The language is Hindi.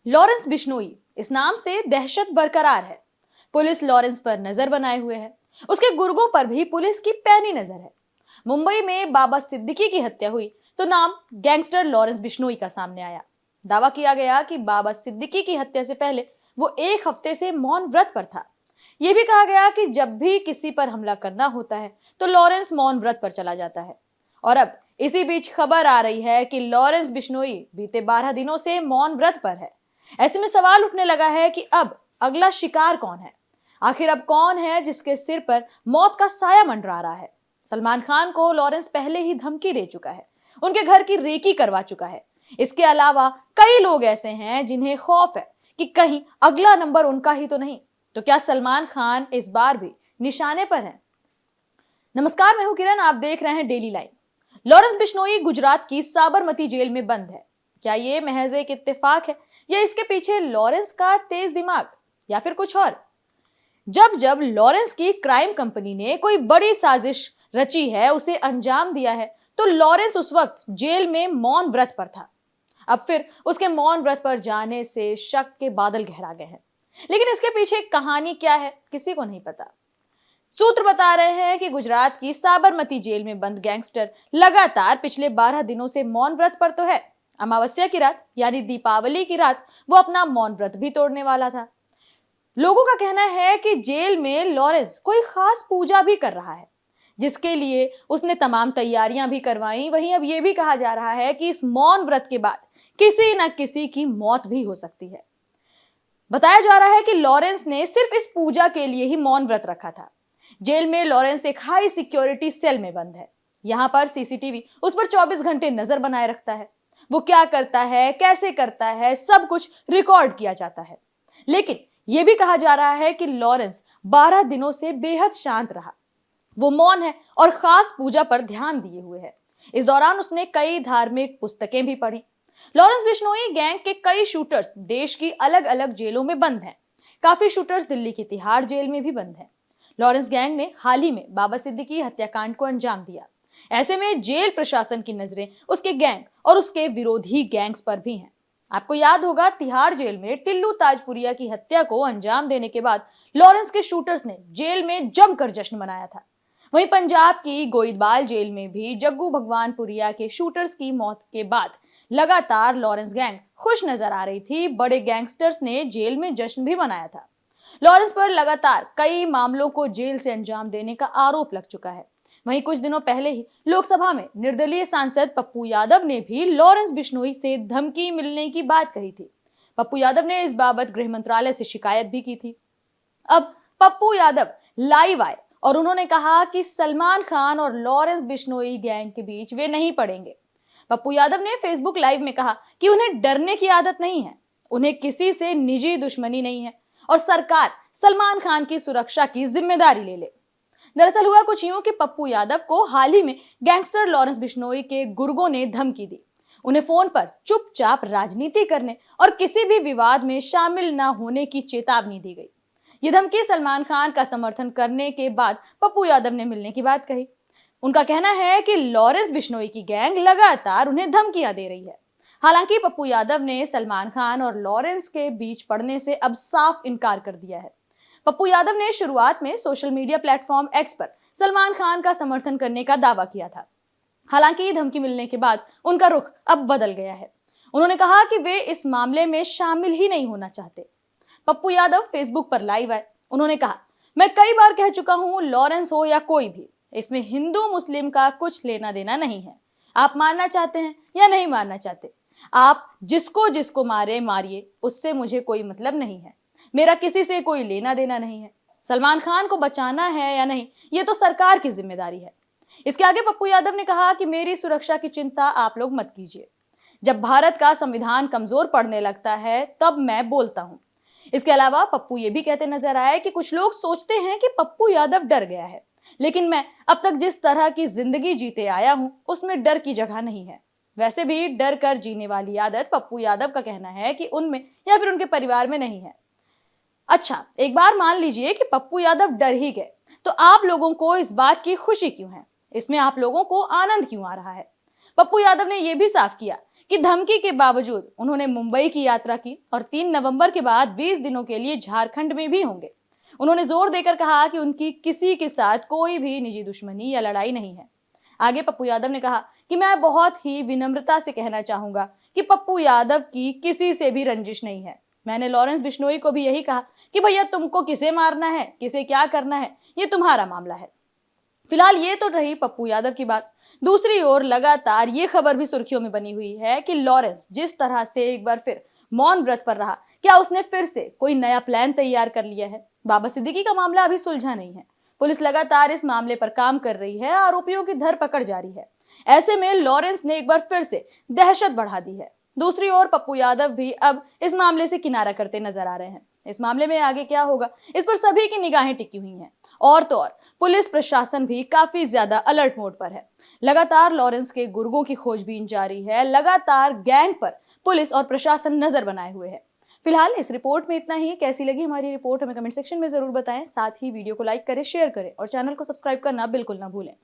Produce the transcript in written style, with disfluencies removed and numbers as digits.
लॉरेंस बिश्नोई, इस नाम से दहशत बरकरार है। पुलिस लॉरेंस पर नजर बनाए हुए है। उसके गुर्गों पर भी पुलिस की पैनी नजर है। मुंबई में बाबा सिद्दीकी की हत्या हुई तो नाम गैंगस्टर लॉरेंस बिश्नोई का सामने आया। दावा किया गया कि बाबा सिद्दीकी की हत्या से पहले वो एक हफ्ते से मौन व्रत पर था। यह भी कहा गया कि जब भी किसी पर हमला करना होता है तो लॉरेंस मौन व्रत पर चला जाता है। और अब इसी बीच खबर आ रही है कि लॉरेंस बिश्नोई बीते 12 दिनों से मौन व्रत पर है। ऐसे में सवाल उठने लगा है कि अब अगला शिकार कौन है। आखिर अब कौन है जिसके सिर पर मौत का साया मंडरा रहा है। सलमान खान को लॉरेंस पहले ही धमकी दे चुका है, उनके घर की रेकी करवा चुका है। इसके अलावा कई लोग ऐसे हैं जिन्हें खौफ है कि कहीं अगला नंबर उनका ही तो नहीं। तो क्या सलमान खान इस बार भी निशाने पर हैं? नमस्कार, मैं हूं किरण, आप देख रहे हैं daily line. Lawrence Bishnoi Gujarat की साबरमती जेल में बंद है। क्या ये महज एक इत्तेफाक है या इसके पीछे लॉरेंस का तेज दिमाग या फिर कुछ और? जब जब लॉरेंस की क्राइम कंपनी ने कोई बड़ी साजिश रची है, उसे अंजाम दिया है, तो लॉरेंस उस वक्त जेल में मौन व्रत पर था। अब फिर उसके मौन व्रत पर जाने से शक के बादल गहरा गए हैं। लेकिन इसके पीछे कहानी क्या है, किसी को नहीं पता। सूत्र बता रहे हैं कि गुजरात की साबरमती जेल में बंद गैंगस्टर लगातार पिछले 12 दिनों से मौन व्रत पर तो है। अमावस्या की रात यानी दीपावली की रात वो अपना मौन व्रत भी तोड़ने वाला था। लोगों का कहना है कि जेल में लॉरेंस कोई खास पूजा भी कर रहा है, जिसके लिए उसने तमाम तैयारियां भी करवाई। वहीं अब यह भी कहा जा रहा है कि इस मौन व्रत के बाद किसी न किसी की मौत भी हो सकती है। बताया जा रहा है कि लॉरेंस ने सिर्फ इस पूजा के लिए ही मौन व्रत रखा था। जेल में लॉरेंस एक हाई सिक्योरिटी सेल में बंद है। यहां पर सीसीटीवी उस पर 24 घंटे नजर बनाए रखता है। वो क्या करता है, कैसे करता है, सब कुछ रिकॉर्ड किया जाता है। लेकिन यह भी कहा जा रहा है कि लॉरेंस 12 दिनों से बेहद शांत रहा। वो मौन है और खास पूजा पर ध्यान दिए हुए है। इस दौरान उसने कई धार्मिक पुस्तकें भी पढ़ी। लॉरेंस बिश्नोई गैंग के कई शूटर्स देश की अलग अलग जेलों में बंद हैं। काफी शूटर्स दिल्ली की तिहाड़ जेल में भी बंद हैं। लॉरेंस गैंग ने हाल ही में बाबा सिद्दीकी हत्याकांड को अंजाम दिया। ऐसे में जेल प्रशासन की नजरें उसके गैंग और उसके विरोधी गैंग्स पर भी हैं। आपको याद होगा, तिहाड़ जेल में टिल्लू ताजपुरिया की हत्या को अंजाम देने के बाद लॉरेंस के शूटर्स ने जेल में जमकर जश्न मनाया था। वहीं पंजाब की गोइदबाल जेल में भी जग्गू भगवानपुरिया के शूटर्स की मौत के बाद लगातार लॉरेंस गैंग खुश नजर आ रही थी। बड़े गैंगस्टर्स ने जेल में जश्न भी मनाया था। लॉरेंस पर लगातार कई मामलों को जेल से अंजाम देने का आरोप लग चुका है। वहीं कुछ दिनों पहले ही लोकसभा में निर्दलीय सांसद पप्पू यादव ने भी लॉरेंस बिश्नोई से धमकी मिलने की बात कही थी। पप्पू यादव ने इस बाबत गृह मंत्रालय से शिकायत भी की थी। अब पप्पू यादव लाइव आए और उन्होंने कहा कि सलमान खान और लॉरेंस बिश्नोई गैंग के बीच वे नहीं पड़ेंगे। पप्पू यादव ने फेसबुक लाइव में कहा कि उन्हें डरने की आदत नहीं है, उन्हें किसी से निजी दुश्मनी नहीं है और सरकार सलमान खान की सुरक्षा की जिम्मेदारी ले ले। दरअसल हुआ कुछ यूं कि पप्पू यादव को हाल ही में गैंगस्टर लॉरेंस बिश्नोई के गुर्गों ने धमकी दी। उन्हें फोन पर चुपचाप राजनीति करने और किसी भी विवाद में शामिल न होने की चेतावनी दी गई। यह धमकी सलमान खान का समर्थन करने के बाद पप्पू यादव ने मिलने की बात कही। उनका कहना है कि लॉरेंस बिश्नोई की गैंग लगातार उन्हें धमकियां दे रही है। हालांकि पप्पू यादव ने सलमान खान और लॉरेंस के बीच पड़ने से अब साफ इनकार कर दिया है। पप्पू यादव ने शुरुआत में सोशल मीडिया प्लेटफॉर्म एक्स पर सलमान खान का समर्थन करने का दावा किया था। हालांकि धमकी मिलने के बाद उनका रुख अब बदल गया है। उन्होंने कहा कि वे इस मामले में शामिल ही नहीं होना चाहते। पप्पू यादव फेसबुक पर लाइव आए। उन्होंने कहा, मैं कई बार कह चुका हूं, लॉरेंस हो या कोई भी, इसमें हिंदू मुस्लिम का कुछ लेना देना नहीं है। आप मानना चाहते हैं या नहीं मानना चाहते, आप जिसको जिसको मारे मारिए, उससे मुझे कोई मतलब नहीं है। मेरा किसी से कोई लेना देना नहीं है। सलमान खान को बचाना है या नहीं, ये तो सरकार की जिम्मेदारी है। इसके आगे पप्पू यादव ने कहा कि मेरी सुरक्षा की चिंता आप लोग मत कीजिए। जब भारत का संविधान कमजोर पड़ने लगता है तब मैं बोलता हूं। इसके अलावा पप्पू ये भी कहते नजर आए कि कुछ लोग सोचते हैं कि पप्पू यादव डर गया है, लेकिन मैं अब तक जिस तरह की जिंदगी जीते आया हूं उसमें डर की जगह नहीं है। वैसे भी डर कर जीने वाली आदत पप्पू यादव का कहना है कि उनमें या फिर उनके परिवार में नहीं है। अच्छा, एक बार मान लीजिए कि पप्पू यादव डर ही गए, तो आप लोगों को इस बात की खुशी क्यों है? इसमें आप लोगों को आनंद क्यों आ रहा है? पप्पू यादव ने यह भी साफ किया कि धमकी के बावजूद उन्होंने मुंबई की यात्रा की और 3 नवंबर के बाद 20 दिनों के लिए झारखंड में भी होंगे। उन्होंने जोर देकर कहा कि उनकी किसी के साथ कोई भी निजी दुश्मनी या लड़ाई नहीं है। आगे पप्पू यादव ने कहा कि मैं बहुत ही विनम्रता से कहना चाहूंगा कि पप्पू यादव की किसी से भी रंजिश नहीं है। मैंने लॉरेंस बिश्नोई को भी यही कहा कि भैया तुमको किसे मारना है, किसे क्या करना है, ये तुम्हारा मामला है। फिलहाल ये तो रही पप्पू यादव की बात। दूसरी ओर लगातार ये खबर भी सुर्खियों में बनी हुई है कि लॉरेंस जिस तरह से एक बार फिर मौन व्रत पर रहा, क्या उसने फिर से कोई नया प्लान तैयार कर लिया है? बाबा सिद्दीकी का मामला अभी सुलझा नहीं है। पुलिस लगातार इस मामले पर काम कर रही है, आरोपियों की धरपकड़ जारी है। ऐसे में लॉरेंस ने एक बार फिर से दहशत बढ़ा दी है। दूसरी ओर पप्पू यादव भी अब इस मामले से किनारा करते नजर आ रहे हैं। इस मामले में आगे क्या होगा, इस पर सभी की निगाहें टिकी हुई हैं। और तो और पुलिस प्रशासन भी काफी ज्यादा अलर्ट मोड पर है। लगातार लॉरेंस के गुर्गों की खोजबीन जारी है। लगातार गैंग पर पुलिस और प्रशासन नजर बनाए हुए है। फिलहाल इस रिपोर्ट में इतना ही। कैसी लगी हमारी रिपोर्ट हमें कमेंट सेक्शन में जरूर बताएं। साथ ही वीडियो को लाइक करें, शेयर करें और चैनल को सब्सक्राइब करना बिल्कुल ना भूलें।